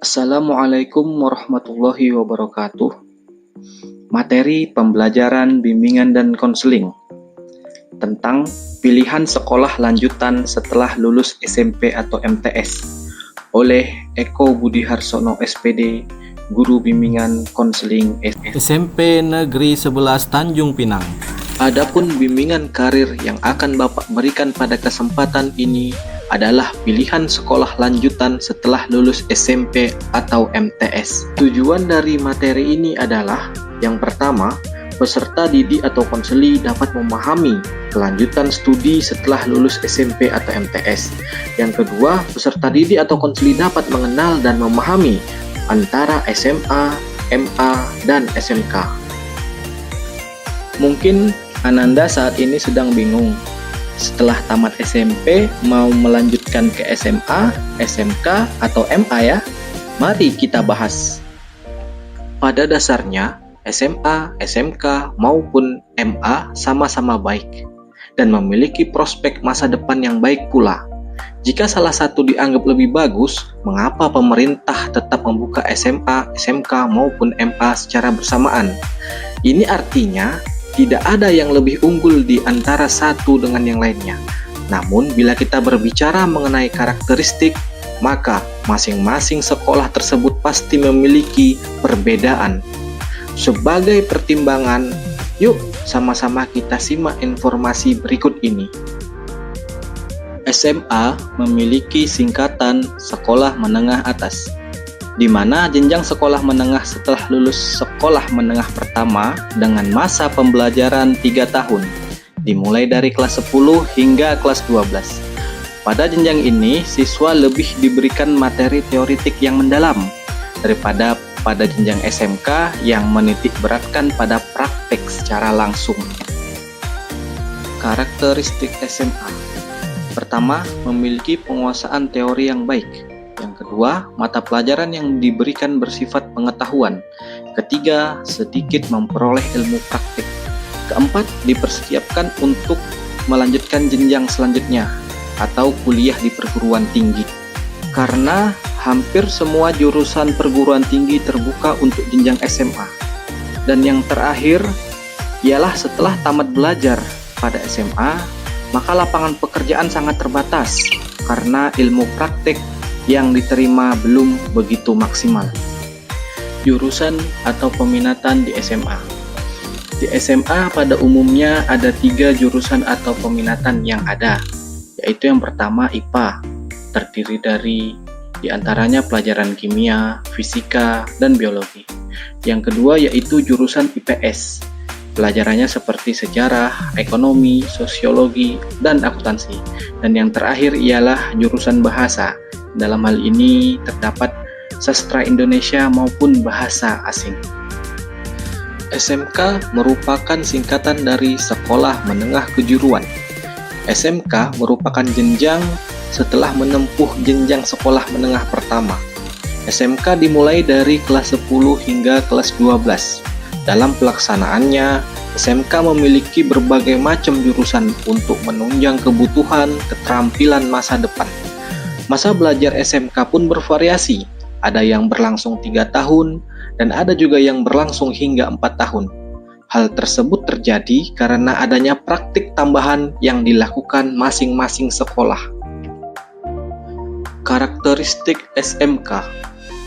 Assalamualaikum warahmatullahi wabarakatuh. Materi pembelajaran bimbingan dan konseling tentang pilihan sekolah lanjutan setelah lulus SMP atau MTS oleh Eko Budi Harsono SPD, Guru Bimbingan Konseling SMP Negeri 11 Tanjung Pinang. Adapun bimbingan karir yang akan Bapak berikan pada kesempatan ini adalah pilihan sekolah lanjutan setelah lulus SMP atau MTS. Tujuan dari materi ini adalah yang pertama, peserta didik atau konseli dapat memahami kelanjutan studi setelah lulus SMP atau MTS. Yang kedua, peserta didik atau konseli dapat mengenal dan memahami antara SMA, MA, dan SMK. Mungkin Ananda saat ini sedang bingung. Setelah tamat SMP, mau melanjutkan ke SMA, SMK, atau MA ya? Mari kita bahas. Pada dasarnya, SMA, SMK, maupun MA sama-sama baik dan memiliki prospek masa depan yang baik pula. Jika salah satu dianggap lebih bagus, mengapa pemerintah tetap membuka SMA, SMK, maupun MA secara bersamaan? Ini artinya tidak ada yang lebih unggul di antara satu dengan yang lainnya. Namun, bila kita berbicara mengenai karakteristik, maka masing-masing sekolah tersebut pasti memiliki perbedaan. Sebagai pertimbangan, yuk sama-sama kita simak informasi berikut ini. SMA memiliki singkatan Sekolah Menengah Atas, di mana jenjang sekolah menengah setelah lulus sekolah menengah pertama dengan masa pembelajaran 3 tahun, dimulai dari kelas 10 hingga kelas 12. Pada jenjang ini, siswa lebih diberikan materi teoritik yang mendalam daripada pada jenjang SMK yang menitik beratkan pada praktek secara langsung. Karakteristik SMA: pertama, memiliki penguasaan teori yang baik. Yang kedua, mata pelajaran yang diberikan bersifat pengetahuan. Ketiga, sedikit memperoleh ilmu praktik. Keempat, dipersiapkan untuk melanjutkan jenjang selanjutnya atau kuliah di perguruan tinggi. Karena hampir semua jurusan perguruan tinggi terbuka untuk jenjang SMA. Dan yang terakhir, ialah setelah tamat belajar pada SMA, maka lapangan pekerjaan sangat terbatas karena ilmu praktik yang diterima belum begitu maksimal. Jurusan atau peminatan di SMA. Di SMA pada umumnya ada 3 jurusan atau peminatan yang ada, yaitu yang pertama IPA, terdiri dari diantaranya pelajaran kimia, fisika, dan biologi. Yang kedua yaitu jurusan IPS, pelajarannya seperti sejarah, ekonomi, sosiologi, dan akuntansi. Dan yang terakhir ialah jurusan bahasa. Dalam hal ini terdapat sastra Indonesia maupun bahasa asing. SMK merupakan singkatan dari Sekolah Menengah Kejuruan. SMK merupakan jenjang setelah menempuh jenjang sekolah menengah pertama. SMK dimulai dari kelas 10 hingga kelas 12. Dalam pelaksanaannya, SMK memiliki berbagai macam jurusan untuk menunjang kebutuhan keterampilan masa depan. Masa belajar SMK pun bervariasi, ada yang berlangsung 3 tahun, dan ada juga yang berlangsung hingga 4 tahun. Hal tersebut terjadi karena adanya praktik tambahan yang dilakukan masing-masing sekolah. Karakteristik SMK.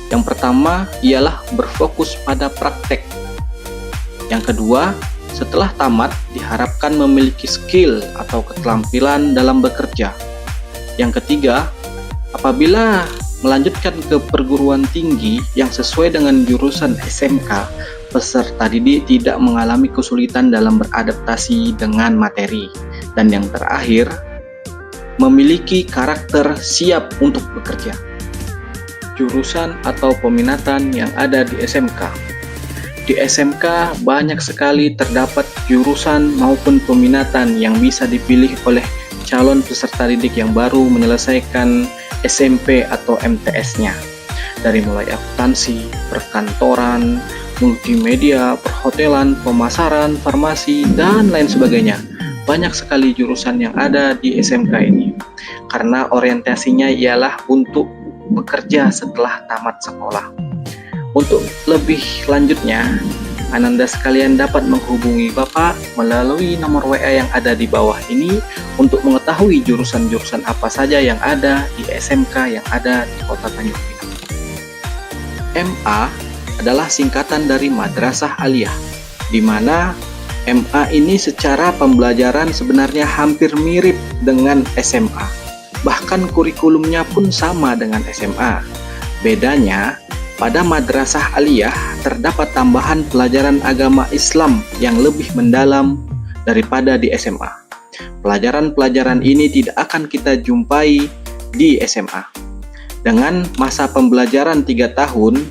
Yang pertama ialah berfokus pada praktek. Yang kedua, setelah tamat diharapkan memiliki skill atau keterampilan dalam bekerja. Yang ketiga, apabila melanjutkan ke perguruan tinggi yang sesuai dengan jurusan SMK, peserta didik tidak mengalami kesulitan dalam beradaptasi dengan materi. Dan yang terakhir, memiliki karakter siap untuk bekerja. Jurusan atau peminatan yang ada di SMK. Di SMK banyak sekali terdapat jurusan maupun peminatan yang bisa dipilih oleh calon peserta didik yang baru menyelesaikan SMP atau MTS-nya. Dari mulai akuntansi, perkantoran, multimedia, perhotelan, pemasaran, farmasi, dan lain sebagainya. Banyak sekali jurusan yang ada di SMK ini. Karena orientasinya ialah untuk bekerja setelah tamat sekolah. Untuk lebih lanjutnya, Ananda sekalian dapat menghubungi Bapak melalui nomor WA yang ada di bawah ini untuk mengetahui jurusan-jurusan apa saja yang ada di SMK yang ada di Kota Tanjung Pinang. MA adalah singkatan dari Madrasah Aliyah, di mana MA ini secara pembelajaran sebenarnya hampir mirip dengan SMA. Bahkan kurikulumnya pun sama dengan SMA. Bedanya, pada Madrasah Aliyah terdapat tambahan pelajaran agama Islam yang lebih mendalam daripada di SMA. Pelajaran-pelajaran ini tidak akan kita jumpai di SMA. Dengan masa pembelajaran 3 tahun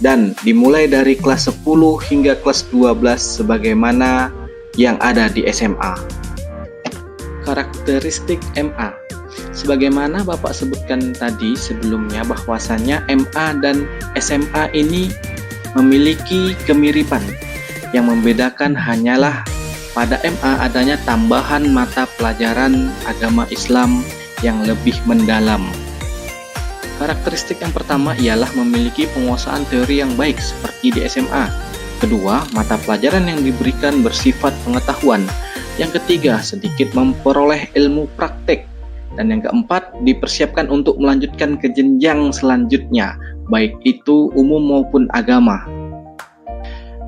dan dimulai dari kelas 10 hingga kelas 12 sebagaimana yang ada di SMA. Karakteristik MA. Sebagaimana Bapak sebutkan tadi sebelumnya bahwasannya MA dan SMA ini memiliki kemiripan. Yang membedakan hanyalah pada MA adanya tambahan mata pelajaran agama Islam yang lebih mendalam. Karakteristik yang pertama ialah memiliki penguasaan teori yang baik seperti di SMA. Kedua, mata pelajaran yang diberikan bersifat pengetahuan. Yang ketiga, sedikit memperoleh ilmu praktek. Dan yang keempat, dipersiapkan untuk melanjutkan ke jenjang selanjutnya, baik itu umum maupun agama.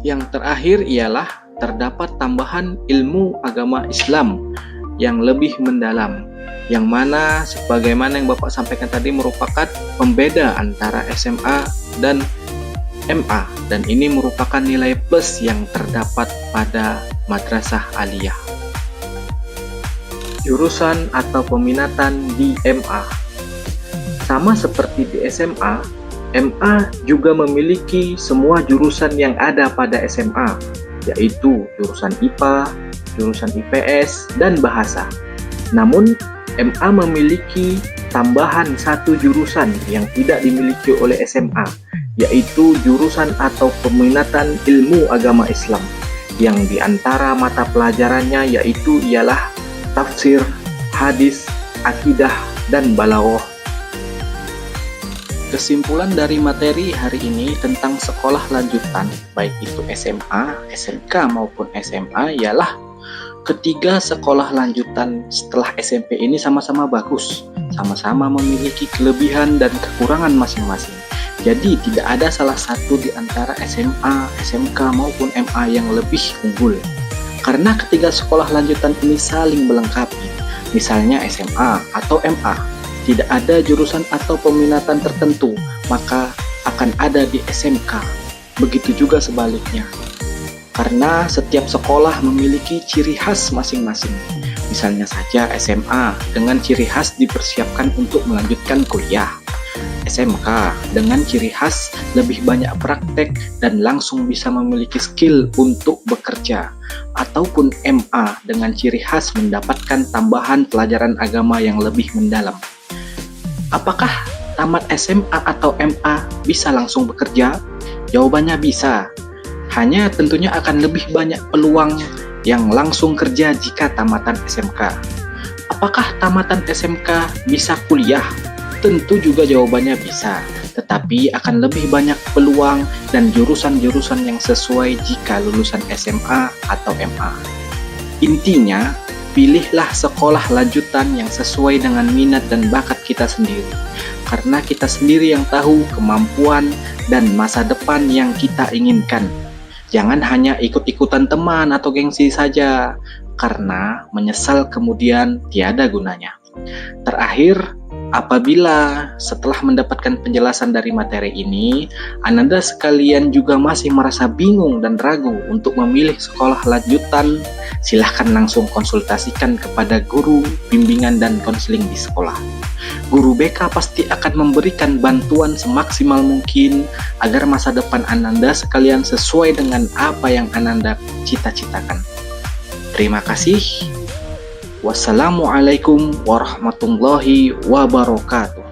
Yang terakhir ialah terdapat tambahan ilmu agama Islam yang lebih mendalam, yang mana sebagaimana yang Bapak sampaikan tadi merupakan pembeda antara SMA dan MA, dan ini merupakan nilai plus yang terdapat pada Madrasah Aliyah. Jurusan atau peminatan di MA. Sama seperti di SMA, MA juga memiliki semua jurusan yang ada pada SMA, yaitu jurusan IPA, jurusan IPS, dan bahasa. Namun, MA memiliki tambahan satu jurusan yang tidak dimiliki oleh SMA, yaitu jurusan atau peminatan ilmu agama Islam, yang diantara mata pelajarannya yaitu ialah tafsir, hadis, akidah, dan balaghah. Kesimpulan dari materi hari ini tentang sekolah lanjutan, baik itu SMA, SMK maupun SMA, ialah ketiga sekolah lanjutan setelah SMP ini sama-sama bagus, sama-sama memiliki kelebihan dan kekurangan masing-masing. Jadi tidak ada salah satu di antara SMA, SMK maupun MA yang lebih unggul. Karena ketiga sekolah lanjutan ini saling melengkapi. Misalnya SMA atau MA, tidak ada jurusan atau peminatan tertentu, maka akan ada di SMK. Begitu juga sebaliknya. Karena setiap sekolah memiliki ciri khas masing-masing. Misalnya saja SMA dengan ciri khas dipersiapkan untuk melanjutkan kuliah. SMK dengan ciri khas lebih banyak praktek dan langsung bisa memiliki skill untuk bekerja, ataupun MA dengan ciri khas mendapatkan tambahan pelajaran agama yang lebih mendalam. Apakah tamat SMA atau MA bisa langsung bekerja? Jawabannya bisa. Hanya tentunya akan lebih banyak peluang yang langsung kerja jika tamatan SMK. Apakah tamatan SMK bisa kuliah? Tentu juga jawabannya bisa, tetapi akan lebih banyak peluang dan jurusan-jurusan yang sesuai jika lulusan SMA atau MA. Intinya, pilihlah sekolah lanjutan yang sesuai dengan minat dan bakat kita sendiri, karena kita sendiri yang tahu kemampuan dan masa depan yang kita inginkan. Jangan hanya ikut-ikutan teman atau gengsi saja, karena menyesal kemudian tiada gunanya. Terakhir, apabila setelah mendapatkan penjelasan dari materi ini, Ananda sekalian juga masih merasa bingung dan ragu untuk memilih sekolah lanjutan, silahkan langsung konsultasikan kepada guru, bimbingan, dan konseling di sekolah. Guru BK pasti akan memberikan bantuan semaksimal mungkin agar masa depan Ananda sekalian sesuai dengan apa yang Ananda cita-citakan. Terima kasih. Wassalamualaikum warahmatullahi wabarakatuh.